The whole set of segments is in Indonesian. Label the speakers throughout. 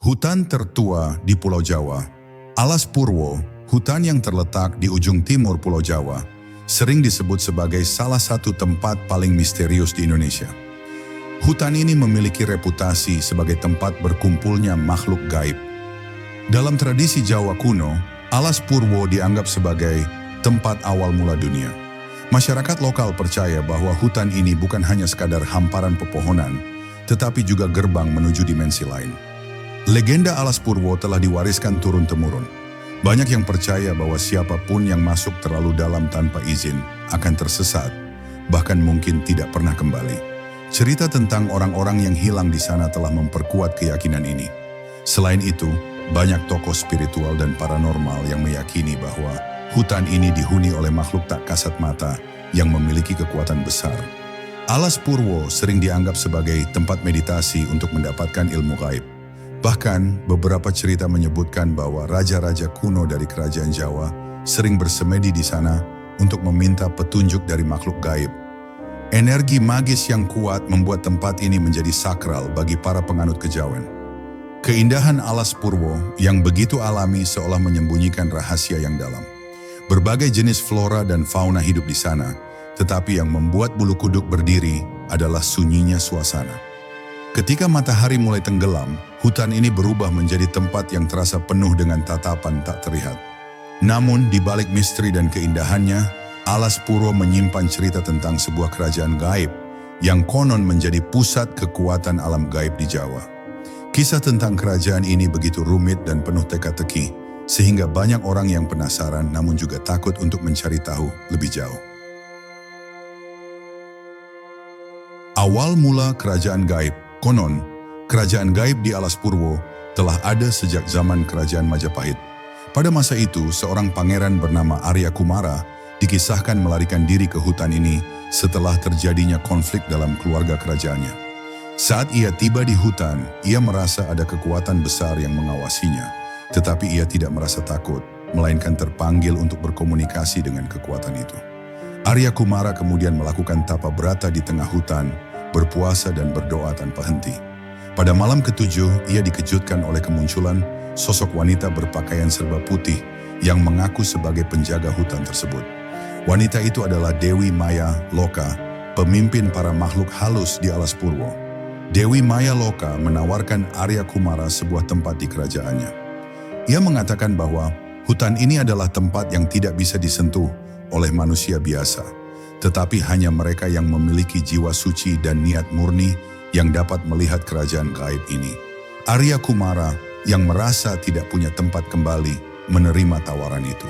Speaker 1: Hutan tertua di Pulau Jawa. Alas Purwo, hutan yang terletak di ujung timur Pulau Jawa, sering disebut sebagai salah satu tempat paling misterius di Indonesia. Hutan ini memiliki reputasi sebagai tempat berkumpulnya makhluk gaib. Dalam tradisi Jawa kuno, Alas Purwo dianggap sebagai tempat awal mula dunia. Masyarakat lokal percaya bahwa hutan ini bukan hanya sekadar hamparan pepohonan, tetapi juga gerbang menuju dimensi lain. Legenda Alas Purwo telah diwariskan turun-temurun. Banyak yang percaya bahwa siapapun yang masuk terlalu dalam tanpa izin akan tersesat, bahkan mungkin tidak pernah kembali. Cerita tentang orang-orang yang hilang di sana telah memperkuat keyakinan ini. Selain itu, banyak tokoh spiritual dan paranormal yang meyakini bahwa hutan ini dihuni oleh makhluk tak kasat mata yang memiliki kekuatan besar. Alas Purwo sering dianggap sebagai tempat meditasi untuk mendapatkan ilmu gaib. Bahkan, beberapa cerita menyebutkan bahwa raja-raja kuno dari kerajaan Jawa sering bersemedi di sana untuk meminta petunjuk dari makhluk gaib. Energi magis yang kuat membuat tempat ini menjadi sakral bagi para penganut kejawen. Keindahan Alas Purwo yang begitu alami seolah menyembunyikan rahasia yang dalam. Berbagai jenis flora dan fauna hidup di sana, tetapi yang membuat bulu kuduk berdiri adalah sunyinya suasana. Ketika matahari mulai tenggelam, hutan ini berubah menjadi tempat yang terasa penuh dengan tatapan tak terlihat. Namun, di balik misteri dan keindahannya, Alas Purwo menyimpan cerita tentang sebuah kerajaan gaib yang konon menjadi pusat kekuatan alam gaib di Jawa. Kisah tentang kerajaan ini begitu rumit dan penuh teka-teki, sehingga banyak orang yang penasaran namun juga takut untuk mencari tahu lebih jauh. Awal mula kerajaan gaib. Konon, kerajaan gaib di Alas Purwo telah ada sejak zaman kerajaan Majapahit. Pada masa itu, seorang pangeran bernama Arya Kumara dikisahkan melarikan diri ke hutan ini setelah terjadinya konflik dalam keluarga kerajaannya. Saat ia tiba di hutan, ia merasa ada kekuatan besar yang mengawasinya, tetapi ia tidak merasa takut, melainkan terpanggil untuk berkomunikasi dengan kekuatan itu. Arya Kumara kemudian melakukan tapa brata di tengah hutan, berpuasa dan berdoa tanpa henti. Pada malam ketujuh, ia dikejutkan oleh kemunculan sosok wanita berpakaian serba putih yang mengaku sebagai penjaga hutan tersebut. Wanita itu adalah Dewi Maya Loka, pemimpin para makhluk halus di Alas Purwo. Dewi Maya Loka menawarkan Arya Kumara sebuah tempat di kerajaannya. Ia mengatakan bahwa hutan ini adalah tempat yang tidak bisa disentuh oleh manusia biasa, tetapi hanya mereka yang memiliki jiwa suci dan niat murni yang dapat melihat kerajaan gaib ini. Arya Kumara yang merasa tidak punya tempat kembali menerima tawaran itu.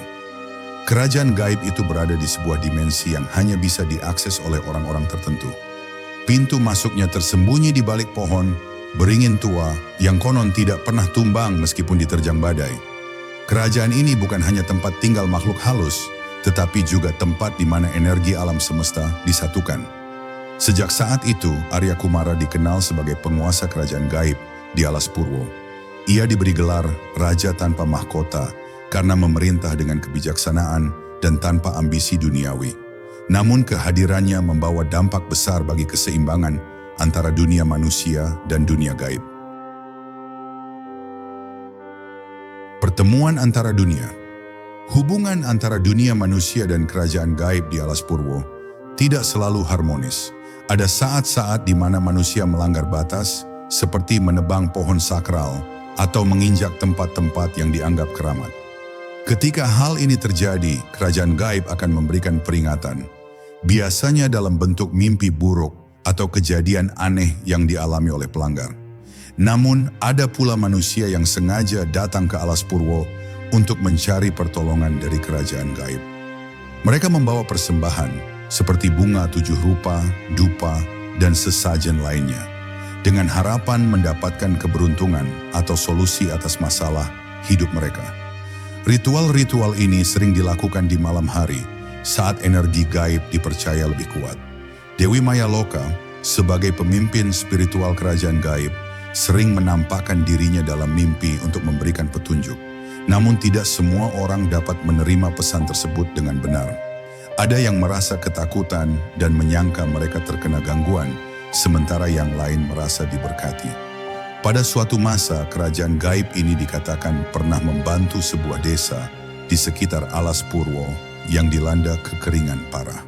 Speaker 1: Kerajaan gaib itu berada di sebuah dimensi yang hanya bisa diakses oleh orang-orang tertentu. Pintu masuknya tersembunyi di balik pohon beringin tua yang konon tidak pernah tumbang meskipun diterjang badai. Kerajaan ini bukan hanya tempat tinggal makhluk halus, tetapi juga tempat di mana energi alam semesta disatukan. Sejak saat itu, Arya Kumara dikenal sebagai penguasa kerajaan gaib di Alas Purwo. Ia diberi gelar Raja Tanpa Mahkota karena memerintah dengan kebijaksanaan dan tanpa ambisi duniawi. Namun kehadirannya membawa dampak besar bagi keseimbangan antara dunia manusia dan dunia gaib. Pertemuan antara dunia. Hubungan antara dunia manusia dan kerajaan gaib di Alas Purwo tidak selalu harmonis. Ada saat-saat di mana manusia melanggar batas, seperti menebang pohon sakral atau menginjak tempat-tempat yang dianggap keramat. Ketika hal ini terjadi, kerajaan gaib akan memberikan peringatan, biasanya dalam bentuk mimpi buruk atau kejadian aneh yang dialami oleh pelanggar. Namun, ada pula manusia yang sengaja datang ke Alas Purwo untuk mencari pertolongan dari kerajaan gaib. Mereka membawa persembahan seperti bunga 7 rupa, dupa, dan sesajen lainnya, dengan harapan mendapatkan keberuntungan atau solusi atas masalah hidup mereka. Ritual-ritual ini sering dilakukan di malam hari saat energi gaib dipercaya lebih kuat. Dewi Maya Loka, sebagai pemimpin spiritual kerajaan gaib, sering menampakkan dirinya dalam mimpi untuk memberikan petunjuk. Namun tidak semua orang dapat menerima pesan tersebut dengan benar. Ada yang merasa ketakutan dan menyangka mereka terkena gangguan, sementara yang lain merasa diberkati. Pada suatu masa, kerajaan gaib ini dikatakan pernah membantu sebuah desa di sekitar Alas Purwo yang dilanda kekeringan parah.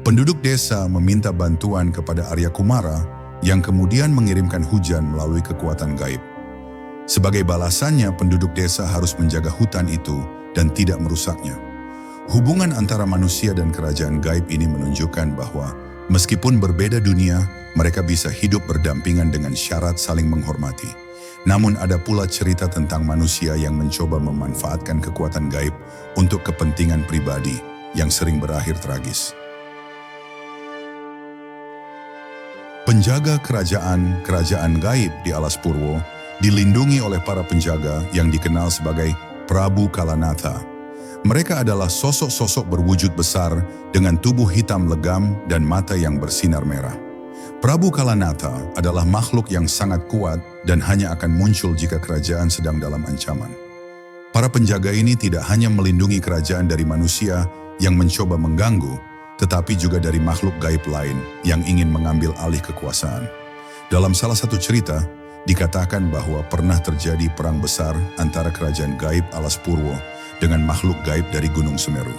Speaker 1: Penduduk desa meminta bantuan kepada Arya Kumara yang kemudian mengirimkan hujan melalui kekuatan gaib. Sebagai balasannya, penduduk desa harus menjaga hutan itu dan tidak merusaknya. Hubungan antara manusia dan kerajaan gaib ini menunjukkan bahwa meskipun berbeda dunia, mereka bisa hidup berdampingan dengan syarat saling menghormati. Namun ada pula cerita tentang manusia yang mencoba memanfaatkan kekuatan gaib untuk kepentingan pribadi yang sering berakhir tragis. Penjaga kerajaan gaib di Alas Purwo dilindungi oleh para penjaga yang dikenal sebagai Prabu Kalanatha. Mereka adalah sosok-sosok berwujud besar dengan tubuh hitam legam dan mata yang bersinar merah. Prabu Kalanatha adalah makhluk yang sangat kuat dan hanya akan muncul jika kerajaan sedang dalam ancaman. Para penjaga ini tidak hanya melindungi kerajaan dari manusia yang mencoba mengganggu, tetapi juga dari makhluk gaib lain yang ingin mengambil alih kekuasaan. Dalam salah satu cerita, dikatakan bahwa pernah terjadi perang besar antara kerajaan gaib Alas Purwo dengan makhluk gaib dari Gunung Semeru.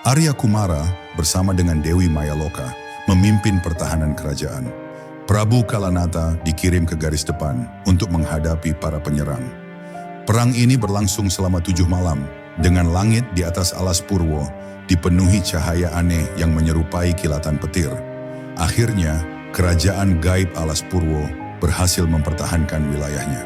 Speaker 1: Arya Kumara bersama dengan Dewi Mayaloka memimpin pertahanan kerajaan. Prabu Kalanatha dikirim ke garis depan untuk menghadapi para penyerang. Perang ini berlangsung selama 7 malam, dengan langit di atas Alas Purwo dipenuhi cahaya aneh yang menyerupai kilatan petir. Akhirnya, kerajaan gaib Alas Purwo berhasil mempertahankan wilayahnya.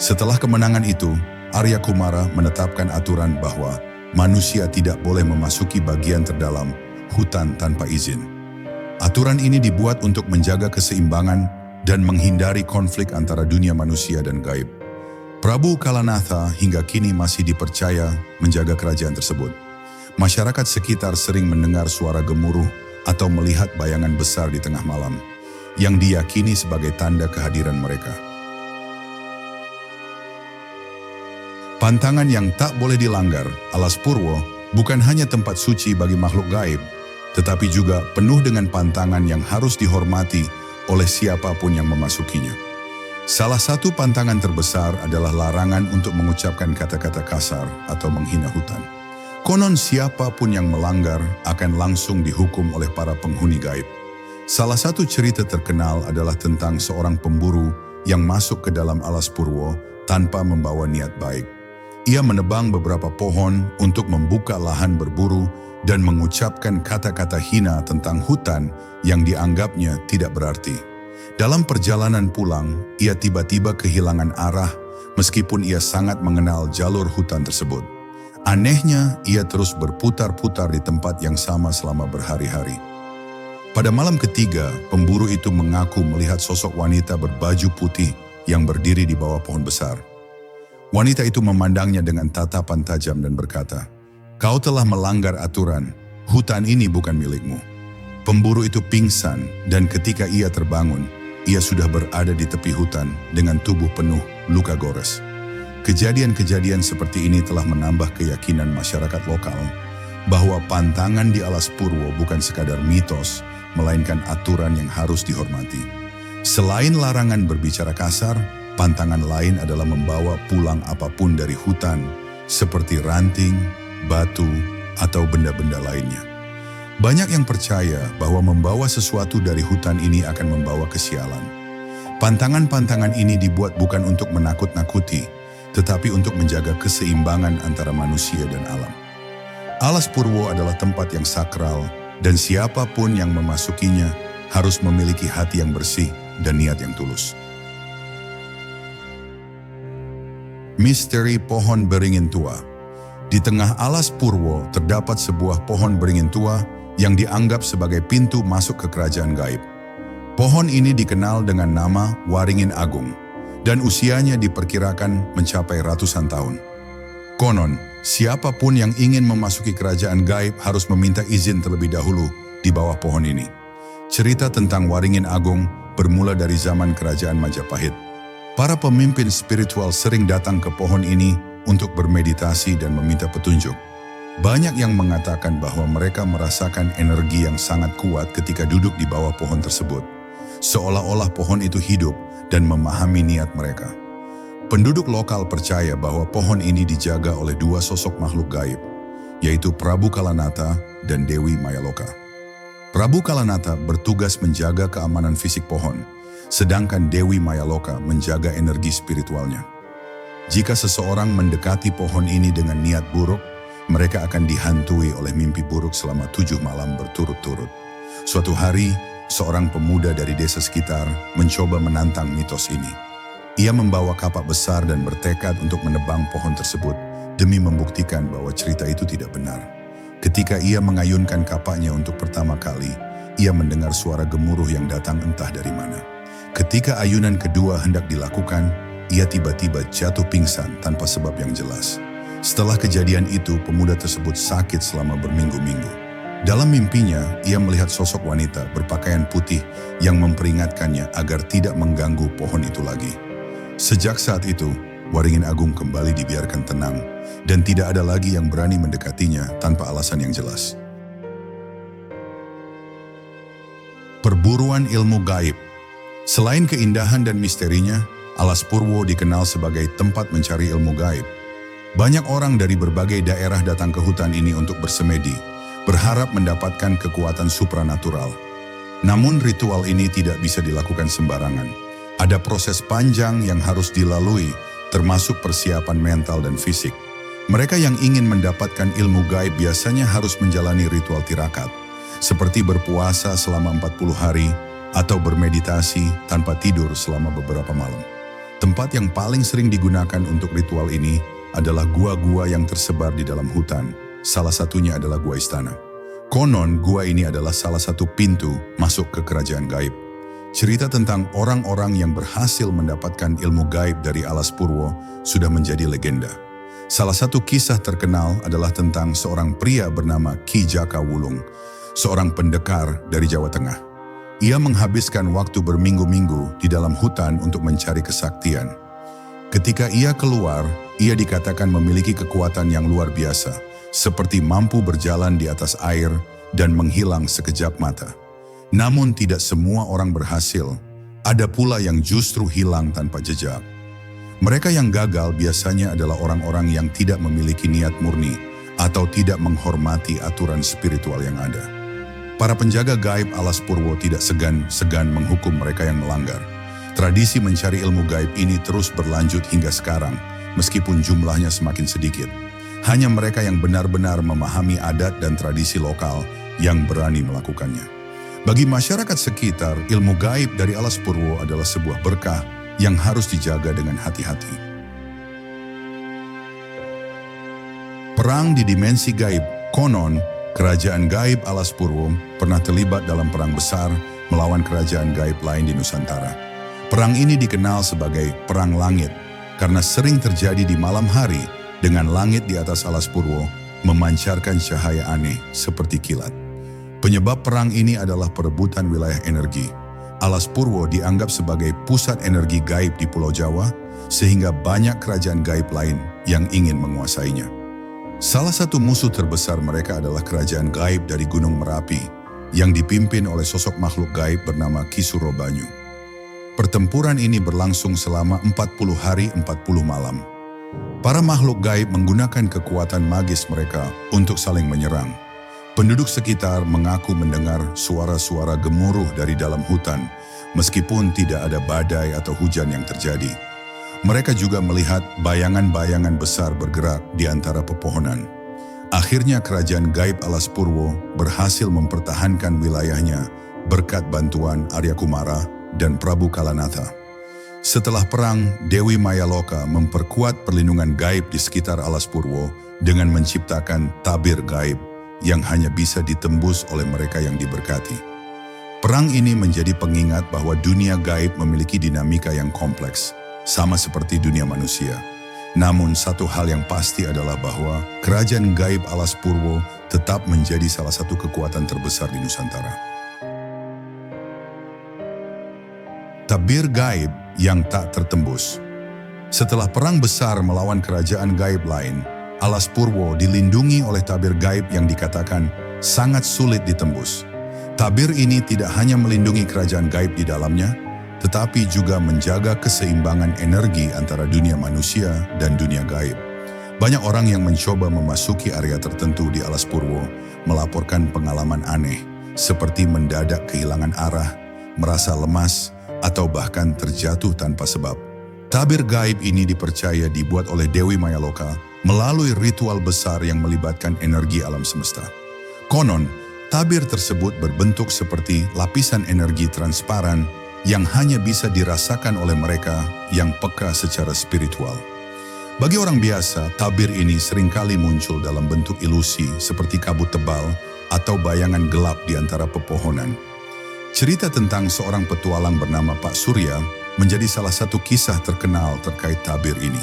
Speaker 1: Setelah kemenangan itu, Arya Kumara menetapkan aturan bahwa manusia tidak boleh memasuki bagian terdalam hutan tanpa izin. Aturan ini dibuat untuk menjaga keseimbangan dan menghindari konflik antara dunia manusia dan gaib. Prabu Kalanatha hingga kini masih dipercaya menjaga kerajaan tersebut. Masyarakat sekitar sering mendengar suara gemuruh atau melihat bayangan besar di tengah malam, yang diyakini sebagai tanda kehadiran mereka. Pantangan yang tak boleh dilanggar, Alas Purwo bukan hanya tempat suci bagi makhluk gaib, tetapi juga penuh dengan pantangan yang harus dihormati oleh siapapun yang memasukinya. Salah satu pantangan terbesar adalah larangan untuk mengucapkan kata-kata kasar atau menghina hutan. Konon siapapun yang melanggar akan langsung dihukum oleh para penghuni gaib. Salah satu cerita terkenal adalah tentang seorang pemburu yang masuk ke dalam Alas Purwo tanpa membawa niat baik. Ia menebang beberapa pohon untuk membuka lahan berburu dan mengucapkan kata-kata hina tentang hutan yang dianggapnya tidak berarti. Dalam perjalanan pulang, ia tiba-tiba kehilangan arah meskipun ia sangat mengenal jalur hutan tersebut. Anehnya, ia terus berputar-putar di tempat yang sama selama berhari-hari. Pada malam ketiga, pemburu itu mengaku melihat sosok wanita berbaju putih yang berdiri di bawah pohon besar. Wanita itu memandangnya dengan tatapan tajam dan berkata, "Kau telah melanggar aturan, hutan ini bukan milikmu." Pemburu itu pingsan dan ketika ia terbangun, ia sudah berada di tepi hutan dengan tubuh penuh luka gores. Kejadian-kejadian seperti ini telah menambah keyakinan masyarakat lokal bahwa pantangan di Alas Purwo bukan sekadar mitos, melainkan aturan yang harus dihormati. Selain larangan berbicara kasar, pantangan lain adalah membawa pulang apapun dari hutan, seperti ranting, batu, atau benda-benda lainnya. Banyak yang percaya bahwa membawa sesuatu dari hutan ini akan membawa kesialan. Pantangan-pantangan ini dibuat bukan untuk menakut-nakuti, tetapi untuk menjaga keseimbangan antara manusia dan alam. Alas Purwo adalah tempat yang sakral, dan siapapun yang memasukinya harus memiliki hati yang bersih dan niat yang tulus. Misteri pohon beringin tua. Di tengah Alas Purwo terdapat sebuah pohon beringin tua yang dianggap sebagai pintu masuk ke kerajaan gaib. Pohon ini dikenal dengan nama Waringin Agung, dan usianya diperkirakan mencapai ratusan tahun. Konon, siapapun yang ingin memasuki kerajaan gaib harus meminta izin terlebih dahulu di bawah pohon ini. Cerita tentang Waringin Agung bermula dari zaman kerajaan Majapahit. Para pemimpin spiritual sering datang ke pohon ini untuk bermeditasi dan meminta petunjuk. Banyak yang mengatakan bahwa mereka merasakan energi yang sangat kuat ketika duduk di bawah pohon tersebut. Seolah-olah pohon itu hidup dan memahami niat mereka. Penduduk lokal percaya bahwa pohon ini dijaga oleh dua sosok makhluk gaib, yaitu Prabu Kalanata dan Dewi Mayaloka. Prabu Kalanata bertugas menjaga keamanan fisik pohon, sedangkan Dewi Mayaloka menjaga energi spiritualnya. Jika seseorang mendekati pohon ini dengan niat buruk, mereka akan dihantui oleh mimpi buruk selama 7 malam berturut-turut. Suatu hari, seorang pemuda dari desa sekitar mencoba menantang mitos ini. Ia membawa kapak besar dan bertekad untuk menebang pohon tersebut demi membuktikan bahwa cerita itu tidak benar. Ketika ia mengayunkan kapaknya untuk pertama kali, ia mendengar suara gemuruh yang datang entah dari mana. Ketika ayunan kedua hendak dilakukan, ia tiba-tiba jatuh pingsan tanpa sebab yang jelas. Setelah kejadian itu, pemuda tersebut sakit selama berminggu-minggu. Dalam mimpinya, ia melihat sosok wanita berpakaian putih yang memperingatkannya agar tidak mengganggu pohon itu lagi. Sejak saat itu, Waringin Agung kembali dibiarkan tenang dan tidak ada lagi yang berani mendekatinya tanpa alasan yang jelas. Perburuan ilmu gaib. Selain keindahan dan misterinya, Alas Purwo dikenal sebagai tempat mencari ilmu gaib. Banyak orang dari berbagai daerah datang ke hutan ini untuk bersemedi, berharap mendapatkan kekuatan supranatural. Namun ritual ini tidak bisa dilakukan sembarangan. Ada proses panjang yang harus dilalui, termasuk persiapan mental dan fisik. Mereka yang ingin mendapatkan ilmu gaib biasanya harus menjalani ritual tirakat, seperti berpuasa selama 40 hari atau bermeditasi tanpa tidur selama beberapa malam. Tempat yang paling sering digunakan untuk ritual ini adalah gua-gua yang tersebar di dalam hutan. Salah satunya adalah gua istana. Konon, gua ini adalah salah satu pintu masuk ke kerajaan gaib. Cerita tentang orang-orang yang berhasil mendapatkan ilmu gaib dari Alas Purwo sudah menjadi legenda. Salah satu kisah terkenal adalah tentang seorang pria bernama Ki Jaka Wulung, seorang pendekar dari Jawa Tengah. Ia menghabiskan waktu berminggu-minggu di dalam hutan untuk mencari kesaktian. Ketika ia keluar, ia dikatakan memiliki kekuatan yang luar biasa, seperti mampu berjalan di atas air dan menghilang sekejap mata. Namun tidak semua orang berhasil, ada pula yang justru hilang tanpa jejak. Mereka yang gagal biasanya adalah orang-orang yang tidak memiliki niat murni atau tidak menghormati aturan spiritual yang ada. Para penjaga gaib Alas Purwo tidak segan-segan menghukum mereka yang melanggar. Tradisi mencari ilmu gaib ini terus berlanjut hingga sekarang, meskipun jumlahnya semakin sedikit. Hanya mereka yang benar-benar memahami adat dan tradisi lokal yang berani melakukannya. Bagi masyarakat sekitar, ilmu gaib dari Alas Purwo adalah sebuah berkah yang harus dijaga dengan hati-hati. Perang di dimensi gaib. Konon, kerajaan gaib Alas Purwo pernah terlibat dalam perang besar melawan kerajaan gaib lain di Nusantara. Perang ini dikenal sebagai Perang Langit karena sering terjadi di malam hari dengan langit di atas Alas Purwo memancarkan cahaya aneh seperti kilat. Penyebab perang ini adalah perebutan wilayah energi. Alas Purwo dianggap sebagai pusat energi gaib di Pulau Jawa, sehingga banyak kerajaan gaib lain yang ingin menguasainya. Salah satu musuh terbesar mereka adalah kerajaan gaib dari Gunung Merapi, yang dipimpin oleh sosok makhluk gaib bernama Ki Surobanyu. Pertempuran ini berlangsung selama 40 hari 40 malam. Para makhluk gaib menggunakan kekuatan magis mereka untuk saling menyerang. Penduduk sekitar mengaku mendengar suara-suara gemuruh dari dalam hutan, meskipun tidak ada badai atau hujan yang terjadi. Mereka juga melihat bayangan-bayangan besar bergerak di antara pepohonan. Akhirnya kerajaan gaib Alas Purwo berhasil mempertahankan wilayahnya berkat bantuan Arya Kumara dan Prabu Kalanata. Setelah perang, Dewi Mayaloka memperkuat perlindungan gaib di sekitar Alas Purwo dengan menciptakan tabir gaib yang hanya bisa ditembus oleh mereka yang diberkati. Perang ini menjadi pengingat bahwa dunia gaib memiliki dinamika yang kompleks, sama seperti dunia manusia. Namun satu hal yang pasti adalah bahwa kerajaan gaib Alas Purwo tetap menjadi salah satu kekuatan terbesar di Nusantara. Tabir gaib yang tak tertembus. Setelah perang besar melawan kerajaan gaib lain, Alas Purwo dilindungi oleh tabir gaib yang dikatakan sangat sulit ditembus. Tabir ini tidak hanya melindungi kerajaan gaib di dalamnya, tetapi juga menjaga keseimbangan energi antara dunia manusia dan dunia gaib. Banyak orang yang mencoba memasuki area tertentu di Alas Purwo melaporkan pengalaman aneh, seperti mendadak kehilangan arah, merasa lemas, atau bahkan terjatuh tanpa sebab. Tabir gaib ini dipercaya dibuat oleh Dewi Mayaloka melalui ritual besar yang melibatkan energi alam semesta. Konon, tabir tersebut berbentuk seperti lapisan energi transparan yang hanya bisa dirasakan oleh mereka yang peka secara spiritual. Bagi orang biasa, tabir ini seringkali muncul dalam bentuk ilusi seperti kabut tebal atau bayangan gelap di antara pepohonan. Cerita tentang seorang petualang bernama Pak Surya menjadi salah satu kisah terkenal terkait tabir ini.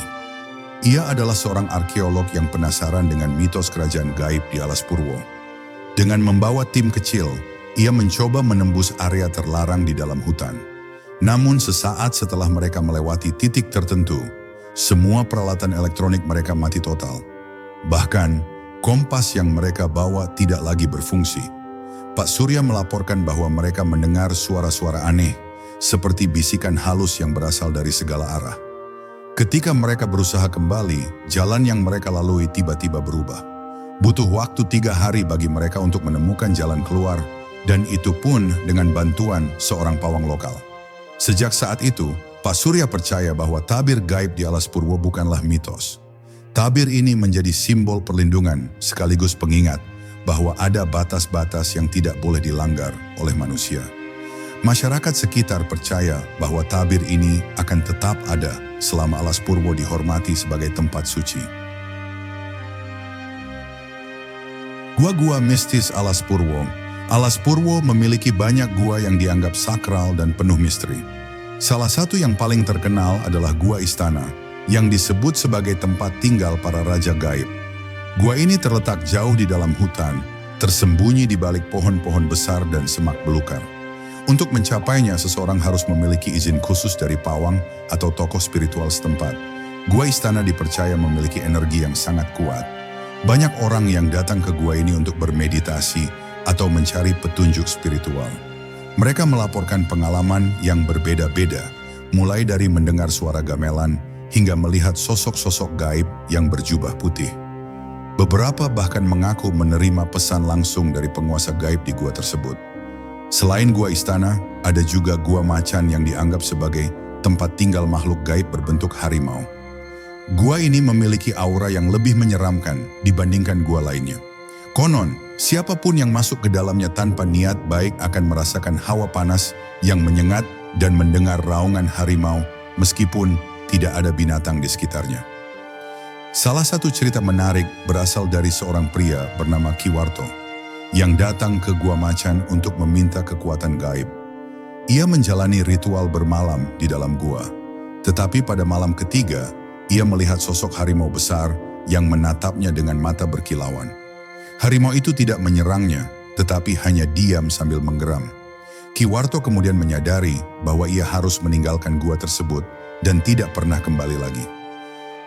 Speaker 1: Ia adalah seorang arkeolog yang penasaran dengan mitos kerajaan gaib di Alas Purwo. Dengan membawa tim kecil, ia mencoba menembus area terlarang di dalam hutan. Namun sesaat setelah mereka melewati titik tertentu, semua peralatan elektronik mereka mati total. Bahkan, kompas yang mereka bawa tidak lagi berfungsi. Pak Surya melaporkan bahwa mereka mendengar suara-suara aneh, seperti bisikan halus yang berasal dari segala arah. Ketika mereka berusaha kembali, jalan yang mereka lalui tiba-tiba berubah. Butuh waktu 3 hari bagi mereka untuk menemukan jalan keluar, dan itu pun dengan bantuan seorang pawang lokal. Sejak saat itu, Pak Surya percaya bahwa tabir gaib di Alas Purwo bukanlah mitos. Tabir ini menjadi simbol perlindungan sekaligus pengingat bahwa ada batas-batas yang tidak boleh dilanggar oleh manusia. Masyarakat sekitar percaya bahwa tabir ini akan tetap ada selama Alas Purwo dihormati sebagai tempat suci. Gua-gua mistis Alas Purwo. Alas Purwo memiliki banyak gua yang dianggap sakral dan penuh misteri. Salah satu yang paling terkenal adalah Gua Istana, yang disebut sebagai tempat tinggal para raja gaib. Gua ini terletak jauh di dalam hutan, tersembunyi di balik pohon-pohon besar dan semak belukar. Untuk mencapainya, seseorang harus memiliki izin khusus dari pawang atau tokoh spiritual setempat. Gua Istana dipercaya memiliki energi yang sangat kuat. Banyak orang yang datang ke gua ini untuk bermeditasi atau mencari petunjuk spiritual. Mereka melaporkan pengalaman yang berbeda-beda, mulai dari mendengar suara gamelan hingga melihat sosok-sosok gaib yang berjubah putih. Beberapa bahkan mengaku menerima pesan langsung dari penguasa gaib di gua tersebut. Selain Gua Istana, ada juga Gua Macan yang dianggap sebagai tempat tinggal makhluk gaib berbentuk harimau. Gua ini memiliki aura yang lebih menyeramkan dibandingkan gua lainnya. Konon, siapapun yang masuk ke dalamnya tanpa niat baik akan merasakan hawa panas yang menyengat dan mendengar raungan harimau meskipun tidak ada binatang di sekitarnya. Salah satu cerita menarik berasal dari seorang pria bernama Kiwarto yang datang ke Gua Macan untuk meminta kekuatan gaib. Ia menjalani ritual bermalam di dalam gua, tetapi pada malam ketiga, ia melihat sosok harimau besar yang menatapnya dengan mata berkilauan. Harimau itu tidak menyerangnya, tetapi hanya diam sambil menggeram. Kiwarto kemudian menyadari bahwa ia harus meninggalkan gua tersebut dan tidak pernah kembali lagi.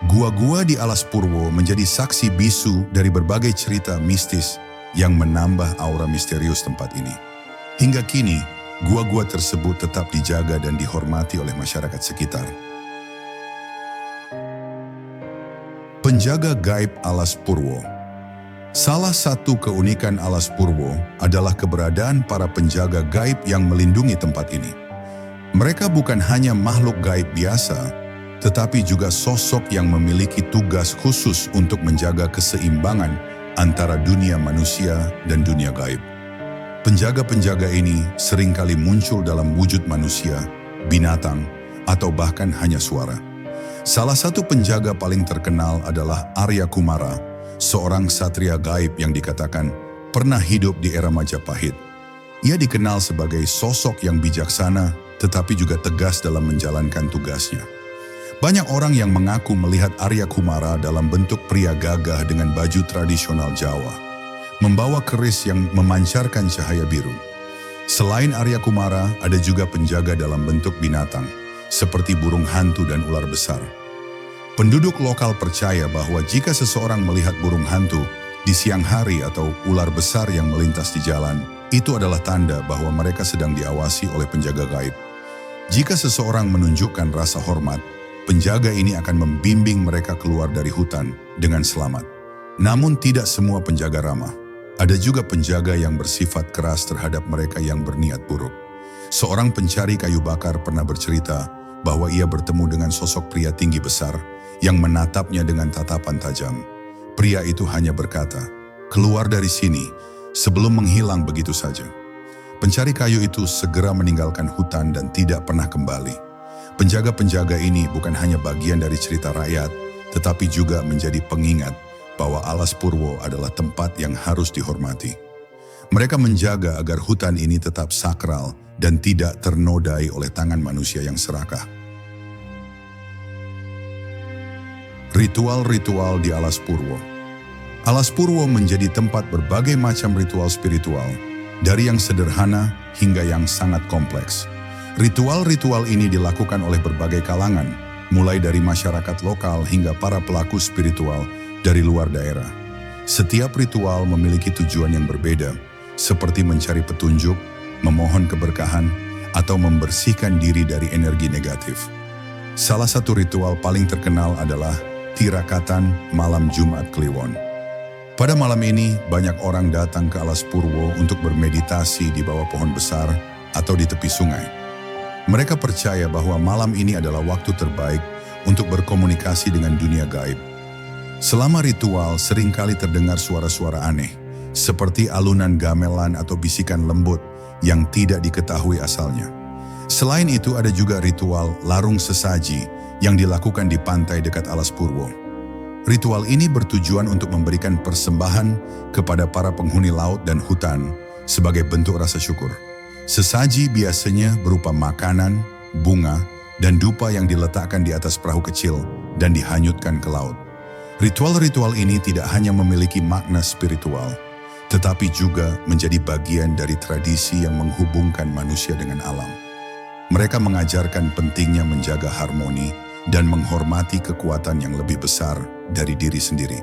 Speaker 1: Gua-gua di Alas Purwo menjadi saksi bisu dari berbagai cerita mistis yang menambah aura misterius tempat ini. Hingga kini, gua-gua tersebut tetap dijaga dan dihormati oleh masyarakat sekitar. Penjaga gaib Alas Purwo. Salah satu keunikan Alas Purwo adalah keberadaan para penjaga gaib yang melindungi tempat ini. Mereka bukan hanya makhluk gaib biasa, tetapi juga sosok yang memiliki tugas khusus untuk menjaga keseimbangan antara dunia manusia dan dunia gaib. Penjaga-penjaga ini seringkali muncul dalam wujud manusia, binatang, atau bahkan hanya suara. Salah satu penjaga paling terkenal adalah Arya Kumara, seorang satria gaib yang dikatakan pernah hidup di era Majapahit. Ia dikenal sebagai sosok yang bijaksana tetapi juga tegas dalam menjalankan tugasnya. Banyak orang yang mengaku melihat Arya Kumara dalam bentuk pria gagah dengan baju tradisional Jawa, membawa keris yang memancarkan cahaya biru. Selain Arya Kumara, ada juga penjaga dalam bentuk binatang, seperti burung hantu dan ular besar. Penduduk lokal percaya bahwa jika seseorang melihat burung hantu di siang hari atau ular besar yang melintas di jalan, itu adalah tanda bahwa mereka sedang diawasi oleh penjaga gaib. Jika seseorang menunjukkan rasa hormat, penjaga ini akan membimbing mereka keluar dari hutan dengan selamat. Namun tidak semua penjaga ramah. Ada juga penjaga yang bersifat keras terhadap mereka yang berniat buruk. Seorang pencari kayu bakar pernah bercerita bahwa ia bertemu dengan sosok pria tinggi besar yang menatapnya dengan tatapan tajam. Pria itu hanya berkata, "Keluar dari sini," sebelum menghilang begitu saja. Pencari kayu itu segera meninggalkan hutan dan tidak pernah kembali. Penjaga-penjaga ini bukan hanya bagian dari cerita rakyat, tetapi juga menjadi pengingat bahwa Alas Purwo adalah tempat yang harus dihormati. Mereka menjaga agar hutan ini tetap sakral dan tidak ternodai oleh tangan manusia yang serakah. Ritual-ritual di Alas Purwo. Alas Purwo menjadi tempat berbagai macam ritual spiritual, dari yang sederhana hingga yang sangat kompleks. Ritual-ritual ini dilakukan oleh berbagai kalangan, mulai dari masyarakat lokal hingga para pelaku spiritual dari luar daerah. Setiap ritual memiliki tujuan yang berbeda, seperti mencari petunjuk, memohon keberkahan, atau membersihkan diri dari energi negatif. Salah satu ritual paling terkenal adalah Tirakatan Malam Jumat Kliwon. Pada malam ini, banyak orang datang ke Alas Purwo untuk bermeditasi di bawah pohon besar atau di tepi sungai. Mereka percaya bahwa malam ini adalah waktu terbaik untuk berkomunikasi dengan dunia gaib. Selama ritual, seringkali terdengar suara-suara aneh, seperti alunan gamelan atau bisikan lembut yang tidak diketahui asalnya. Selain itu, ada juga ritual larung sesaji yang dilakukan di pantai dekat Alas Purwo. Ritual ini bertujuan untuk memberikan persembahan kepada para penghuni laut dan hutan sebagai bentuk rasa syukur. Sesaji biasanya berupa makanan, bunga, dan dupa yang diletakkan di atas perahu kecil dan dihanyutkan ke laut. Ritual-ritual ini tidak hanya memiliki makna spiritual, tetapi juga menjadi bagian dari tradisi yang menghubungkan manusia dengan alam. Mereka mengajarkan pentingnya menjaga harmoni dan menghormati kekuatan yang lebih besar dari diri sendiri.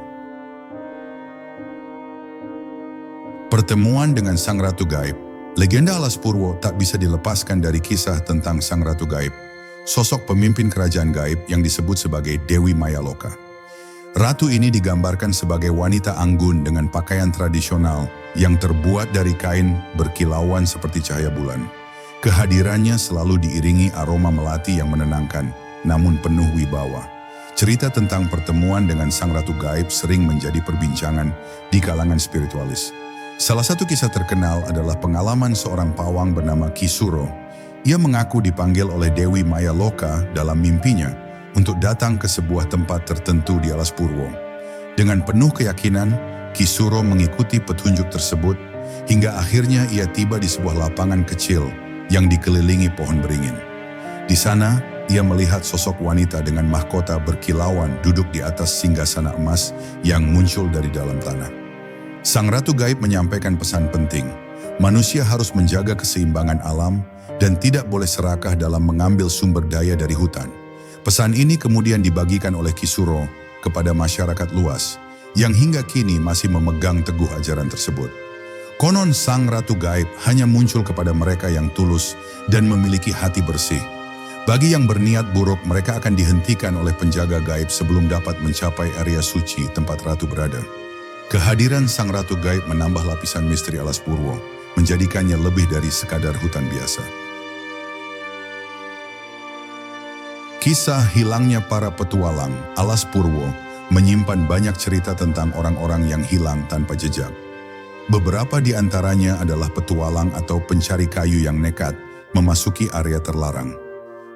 Speaker 1: Pertemuan dengan Sang Ratu Gaib. Legenda Alas Purwo tak bisa dilepaskan dari kisah tentang Sang Ratu Gaib, sosok pemimpin kerajaan gaib yang disebut sebagai Dewi Mayaloka. Ratu ini digambarkan sebagai wanita anggun dengan pakaian tradisional yang terbuat dari kain berkilauan seperti cahaya bulan. Kehadirannya selalu diiringi aroma melati yang menenangkan, namun penuh wibawa. Cerita tentang pertemuan dengan Sang Ratu Gaib sering menjadi perbincangan di kalangan spiritualis. Salah satu kisah terkenal adalah pengalaman seorang pawang bernama Kisuro. Ia mengaku dipanggil oleh Dewi Mayaloka dalam mimpinya untuk datang ke sebuah tempat tertentu di Alas Purwo. Dengan penuh keyakinan, Kisuro mengikuti petunjuk tersebut hingga akhirnya ia tiba di sebuah lapangan kecil yang dikelilingi pohon beringin. Di sana, ia melihat sosok wanita dengan mahkota berkilauan duduk di atas singgasana emas yang muncul dari dalam tanah. Sang Ratu Gaib menyampaikan pesan penting. Manusia harus menjaga keseimbangan alam dan tidak boleh serakah dalam mengambil sumber daya dari hutan. Pesan ini kemudian dibagikan oleh Kisuro kepada masyarakat luas yang hingga kini masih memegang teguh ajaran tersebut. Konon Sang Ratu Gaib hanya muncul kepada mereka yang tulus dan memiliki hati bersih. Bagi yang berniat buruk, mereka akan dihentikan oleh penjaga gaib sebelum dapat mencapai area suci tempat Ratu berada. Kehadiran Sang Ratu Gaib menambah lapisan misteri Alas Purwo, menjadikannya lebih dari sekadar hutan biasa. Kisah hilangnya para petualang Alas Purwo menyimpan banyak cerita tentang orang-orang yang hilang tanpa jejak. Beberapa di antaranya adalah petualang atau pencari kayu yang nekat memasuki area terlarang.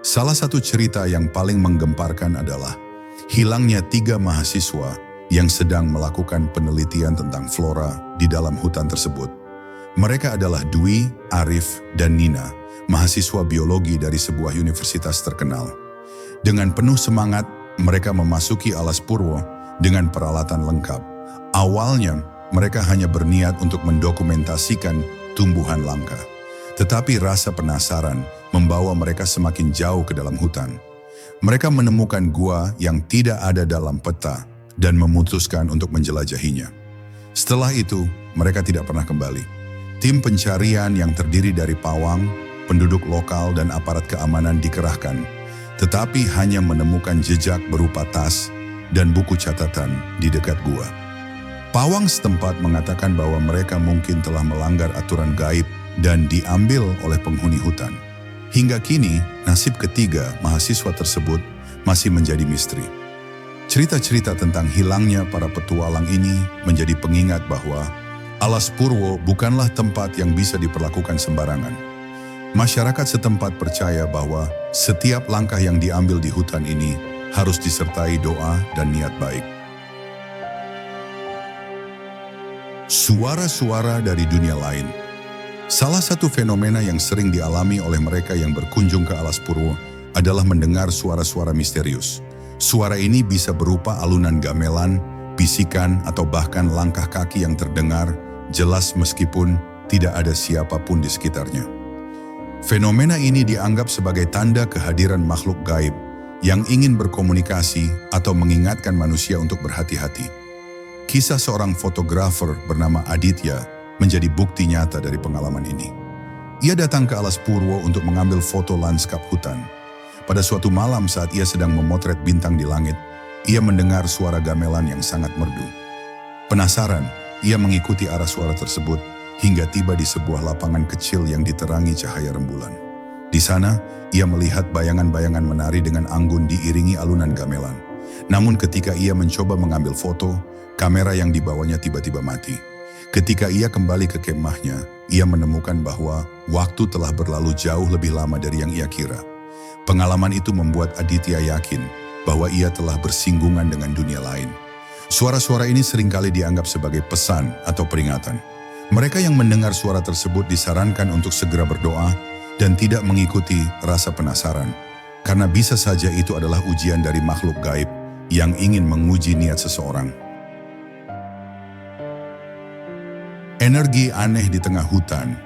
Speaker 1: Salah satu cerita yang paling menggemparkan adalah hilangnya 3 mahasiswa yang sedang melakukan penelitian tentang flora di dalam hutan tersebut. Mereka adalah Dwi, Arif, dan Nina, mahasiswa biologi dari sebuah universitas terkenal. Dengan penuh semangat, mereka memasuki Alas Purwo dengan peralatan lengkap. Awalnya, mereka hanya berniat untuk mendokumentasikan tumbuhan langka. Tetapi rasa penasaran membawa mereka semakin jauh ke dalam hutan. Mereka menemukan gua yang tidak ada dalam peta dan memutuskan untuk menjelajahinya. Setelah itu, mereka tidak pernah kembali. Tim pencarian yang terdiri dari pawang, penduduk lokal dan aparat keamanan dikerahkan, tetapi hanya menemukan jejak berupa tas dan buku catatan di dekat gua. Pawang setempat mengatakan bahwa mereka mungkin telah melanggar aturan gaib dan diambil oleh penghuni hutan. Hingga kini, nasib ketiga mahasiswa tersebut masih menjadi misteri. Cerita-cerita tentang hilangnya para petualang ini menjadi pengingat bahwa Alas Purwo bukanlah tempat yang bisa diperlakukan sembarangan. Masyarakat setempat percaya bahwa setiap langkah yang diambil di hutan ini harus disertai doa dan niat baik. Suara-suara dari dunia lain. Salah satu fenomena yang sering dialami oleh mereka yang berkunjung ke Alas Purwo adalah mendengar suara-suara misterius. Suara ini bisa berupa alunan gamelan, bisikan, atau bahkan langkah kaki yang terdengar jelas meskipun tidak ada siapapun di sekitarnya. Fenomena ini dianggap sebagai tanda kehadiran makhluk gaib yang ingin berkomunikasi atau mengingatkan manusia untuk berhati-hati. Kisah seorang fotografer bernama Aditya menjadi bukti nyata dari pengalaman ini. Ia datang ke Alas Purwo untuk mengambil foto lanskap hutan. Pada suatu malam saat ia sedang memotret bintang di langit, ia mendengar suara gamelan yang sangat merdu. Penasaran, ia mengikuti arah suara tersebut hingga tiba di sebuah lapangan kecil yang diterangi cahaya rembulan. Di sana, ia melihat bayangan-bayangan menari dengan anggun diiringi alunan gamelan. Namun ketika ia mencoba mengambil foto, kamera yang dibawanya tiba-tiba mati. Ketika ia kembali ke kemahnya, ia menemukan bahwa waktu telah berlalu jauh lebih lama dari yang ia kira. Pengalaman itu membuat Aditya yakin bahwa ia telah bersinggungan dengan dunia lain. Suara-suara ini seringkali dianggap sebagai pesan atau peringatan. Mereka yang mendengar suara tersebut disarankan untuk segera berdoa dan tidak mengikuti rasa penasaran, karena bisa saja itu adalah ujian dari makhluk gaib yang ingin menguji niat seseorang. Energi aneh di tengah hutan.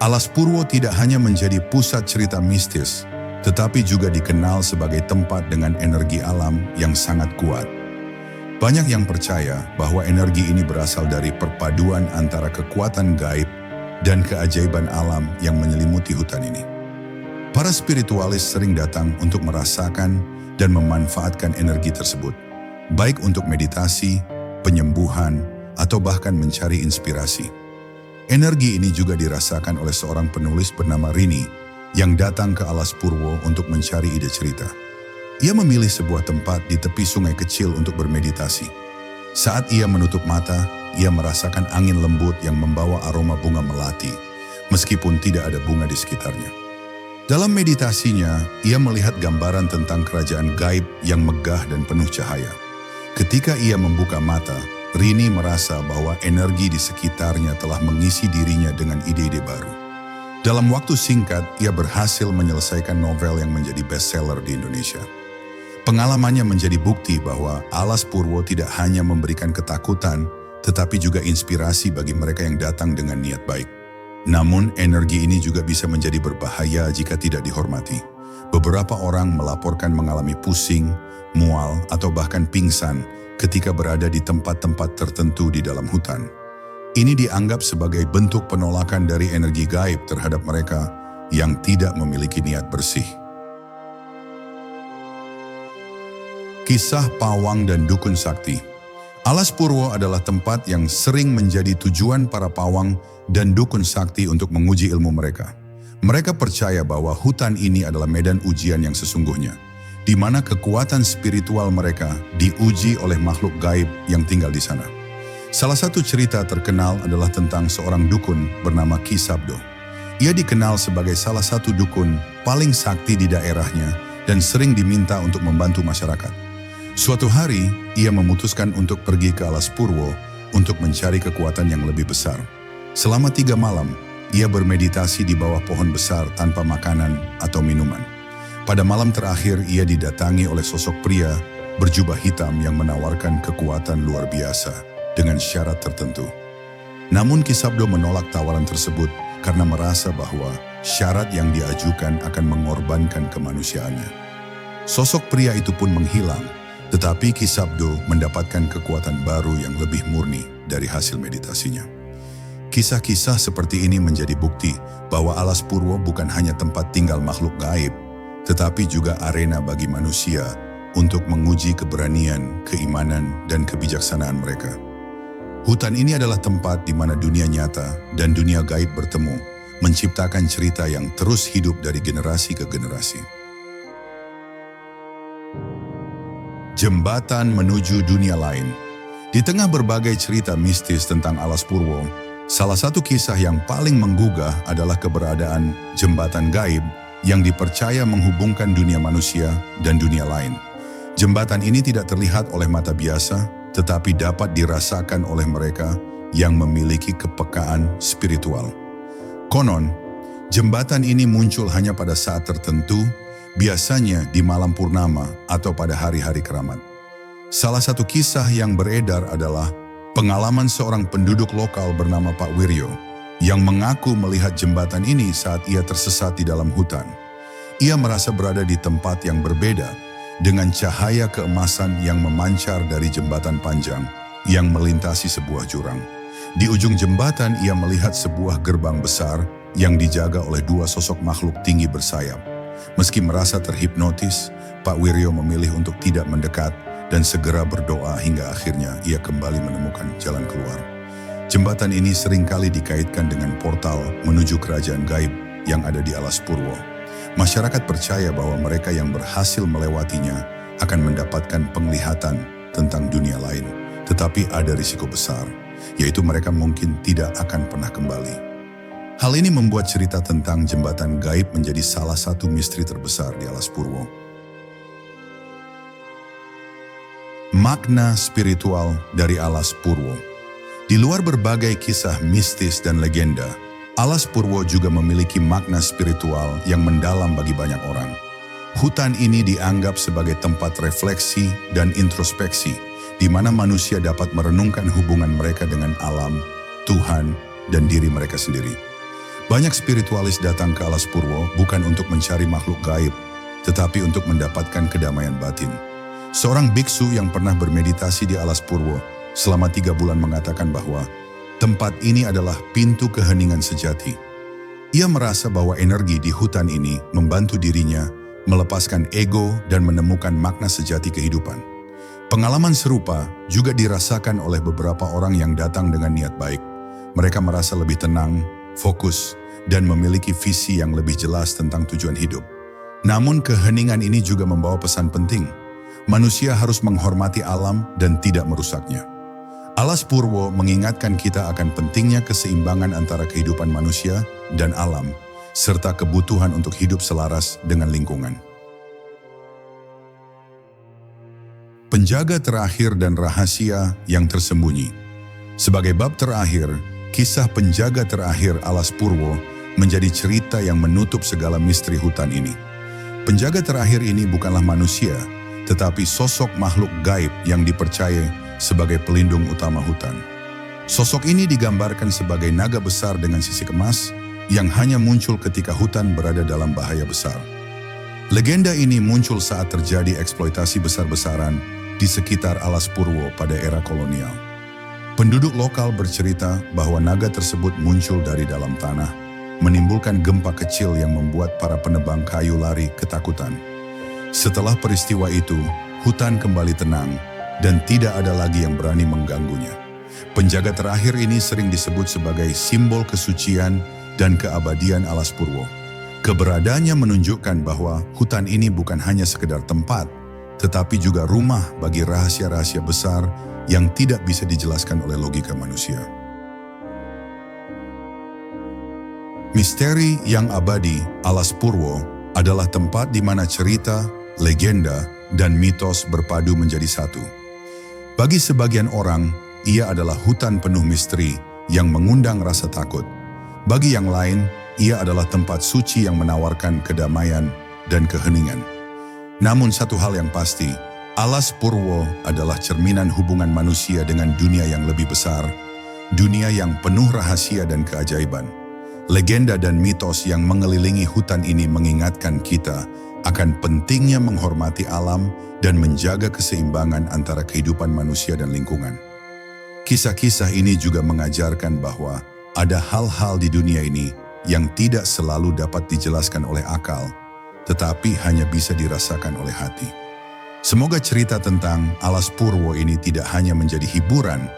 Speaker 1: Alas Purwo tidak hanya menjadi pusat cerita mistis, tetapi juga dikenal sebagai tempat dengan energi alam yang sangat kuat. Banyak yang percaya bahwa energi ini berasal dari perpaduan antara kekuatan gaib dan keajaiban alam yang menyelimuti hutan ini. Para spiritualis sering datang untuk merasakan dan memanfaatkan energi tersebut, baik untuk meditasi, penyembuhan, atau bahkan mencari inspirasi. Energi ini juga dirasakan oleh seorang penulis bernama Rini yang datang ke Alas Purwo untuk mencari ide cerita. Ia memilih sebuah tempat di tepi sungai kecil untuk bermeditasi. Saat ia menutup mata, ia merasakan angin lembut yang membawa aroma bunga melati, meskipun tidak ada bunga di sekitarnya. Dalam meditasinya, ia melihat gambaran tentang kerajaan gaib yang megah dan penuh cahaya. Ketika ia membuka mata, Rini merasa bahwa energi di sekitarnya telah mengisi dirinya dengan ide-ide baru. Dalam waktu singkat, ia berhasil menyelesaikan novel yang menjadi bestseller di Indonesia. Pengalamannya menjadi bukti bahwa Alas Purwo tidak hanya memberikan ketakutan, tetapi juga inspirasi bagi mereka yang datang dengan niat baik. Namun, energi ini juga bisa menjadi berbahaya jika tidak dihormati. Beberapa orang melaporkan mengalami pusing, mual, atau bahkan pingsan ketika berada di tempat-tempat tertentu di dalam hutan. Ini dianggap sebagai bentuk penolakan dari energi gaib terhadap mereka yang tidak memiliki niat bersih. Kisah pawang dan dukun sakti. Alas Purwo adalah tempat yang sering menjadi tujuan para pawang dan dukun sakti untuk menguji ilmu mereka. Mereka percaya bahwa hutan ini adalah medan ujian yang sesungguhnya, di mana kekuatan spiritual mereka diuji oleh makhluk gaib yang tinggal di sana. Salah satu cerita terkenal adalah tentang seorang dukun bernama Ki Sabdo. Ia dikenal sebagai salah satu dukun paling sakti di daerahnya dan sering diminta untuk membantu masyarakat. Suatu hari, ia memutuskan untuk pergi ke Alas Purwo untuk mencari kekuatan yang lebih besar. Selama 3 malam, ia bermeditasi di bawah pohon besar tanpa makanan atau minuman. Pada malam terakhir, ia didatangi oleh sosok pria berjubah hitam yang menawarkan kekuatan luar biasa dengan syarat tertentu. Namun Ki Sabdo menolak tawaran tersebut karena merasa bahwa syarat yang diajukan akan mengorbankan kemanusiaannya. Sosok pria itu pun menghilang, tetapi Ki Sabdo mendapatkan kekuatan baru yang lebih murni dari hasil meditasinya. Ki Kisah-kisah seperti ini menjadi bukti bahwa alas purwo bukan hanya tempat tinggal makhluk gaib, tetapi juga arena bagi manusia untuk menguji keberanian, keimanan, dan kebijaksanaan mereka. Hutan ini adalah tempat di mana dunia nyata dan dunia gaib bertemu, menciptakan cerita yang terus hidup dari generasi ke generasi. Jembatan menuju dunia lain. Di tengah berbagai cerita mistis tentang alas purwo, salah satu kisah yang paling menggugah adalah keberadaan jembatan gaib yang dipercaya menghubungkan dunia manusia dan dunia lain. Jembatan ini tidak terlihat oleh mata biasa, tetapi dapat dirasakan oleh mereka yang memiliki kepekaan spiritual. Konon, jembatan ini muncul hanya pada saat tertentu, biasanya di malam purnama atau pada hari-hari keramat. Salah satu kisah yang beredar adalah pengalaman seorang penduduk lokal bernama Pak Wiryo yang mengaku melihat jembatan ini saat ia tersesat di dalam hutan. Ia merasa berada di tempat yang berbeda dengan cahaya keemasan yang memancar dari jembatan panjang yang melintasi sebuah jurang. Di ujung jembatan ia melihat sebuah gerbang besar yang dijaga oleh dua sosok makhluk tinggi bersayap. Meski merasa terhipnotis, Pak Wiryo memilih untuk tidak mendekat dan segera berdoa hingga akhirnya ia kembali menemukan jalan keluar. Jembatan ini seringkali dikaitkan dengan portal menuju kerajaan gaib yang ada di alas purwo. Masyarakat percaya bahwa mereka yang berhasil melewatinya akan mendapatkan penglihatan tentang dunia lain. Tetapi ada risiko besar, yaitu mereka mungkin tidak akan pernah kembali. Hal ini membuat cerita tentang jembatan gaib menjadi salah satu misteri terbesar di alas purwo. Makna spiritual dari alas purwo. Di luar berbagai kisah mistis dan legenda, alas purwo juga memiliki makna spiritual yang mendalam bagi banyak orang. Hutan ini dianggap sebagai tempat refleksi dan introspeksi, di mana manusia dapat merenungkan hubungan mereka dengan alam, Tuhan, dan diri mereka sendiri. Banyak spiritualis datang ke alas purwo bukan untuk mencari makhluk gaib, tetapi untuk mendapatkan kedamaian batin. Seorang biksu yang pernah bermeditasi di alas purwo selama 3 bulan mengatakan bahwa tempat ini adalah pintu keheningan sejati. Ia merasa bahwa energi di hutan ini membantu dirinya melepaskan ego dan menemukan makna sejati kehidupan. Pengalaman serupa juga dirasakan oleh beberapa orang yang datang dengan niat baik. Mereka merasa lebih tenang, fokus, dan memiliki visi yang lebih jelas tentang tujuan hidup. Namun keheningan ini juga membawa pesan penting. Manusia harus menghormati alam dan tidak merusaknya. Alas purwo mengingatkan kita akan pentingnya keseimbangan antara kehidupan manusia dan alam, serta kebutuhan untuk hidup selaras dengan lingkungan. Penjaga terakhir dan rahasia yang tersembunyi. Sebagai bab terakhir, kisah penjaga terakhir alas purwo menjadi cerita yang menutup segala misteri hutan ini. Penjaga terakhir ini bukanlah manusia, tetapi sosok makhluk gaib yang dipercaya sebagai pelindung utama hutan. Sosok ini digambarkan sebagai naga besar dengan sisik emas yang hanya muncul ketika hutan berada dalam bahaya besar. Legenda ini muncul saat terjadi eksploitasi besar-besaran di sekitar alas purwo pada era kolonial. Penduduk lokal bercerita bahwa naga tersebut muncul dari dalam tanah, menimbulkan gempa kecil yang membuat para penebang kayu lari ketakutan. Setelah peristiwa itu, hutan kembali tenang dan tidak ada lagi yang berani mengganggunya. Penjaga terakhir ini sering disebut sebagai simbol kesucian dan keabadian alas purwo. Keberadaannya menunjukkan bahwa hutan ini bukan hanya sekedar tempat, tetapi juga rumah bagi rahasia-rahasia besar yang tidak bisa dijelaskan oleh logika manusia. Misteri yang abadi alas purwo adalah tempat di mana cerita, legenda, dan mitos berpadu menjadi satu. Bagi sebagian orang, ia adalah hutan penuh misteri yang mengundang rasa takut. Bagi yang lain, ia adalah tempat suci yang menawarkan kedamaian dan keheningan. Namun satu hal yang pasti, alas purwo adalah cerminan hubungan manusia dengan dunia yang lebih besar, dunia yang penuh rahasia dan keajaiban. Legenda dan mitos yang mengelilingi hutan ini mengingatkan kita akan pentingnya menghormati alam dan menjaga keseimbangan antara kehidupan manusia dan lingkungan. Kisah-kisah ini juga mengajarkan bahwa Ada hal-hal di dunia ini yang tidak selalu dapat dijelaskan oleh akal, tetapi hanya bisa dirasakan oleh hati. Semoga cerita tentang Alas Purwo ini tidak hanya menjadi hiburan,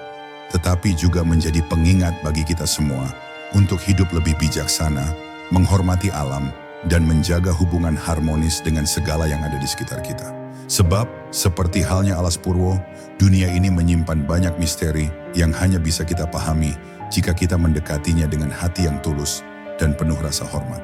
Speaker 1: tetapi juga menjadi pengingat bagi kita semua untuk hidup lebih bijaksana, menghormati alam, dan menjaga hubungan harmonis dengan segala yang ada di sekitar kita. Sebab, seperti halnya Alas Purwo, dunia ini menyimpan banyak misteri yang hanya bisa kita pahami jika kita mendekatinya dengan hati yang tulus dan penuh rasa hormat.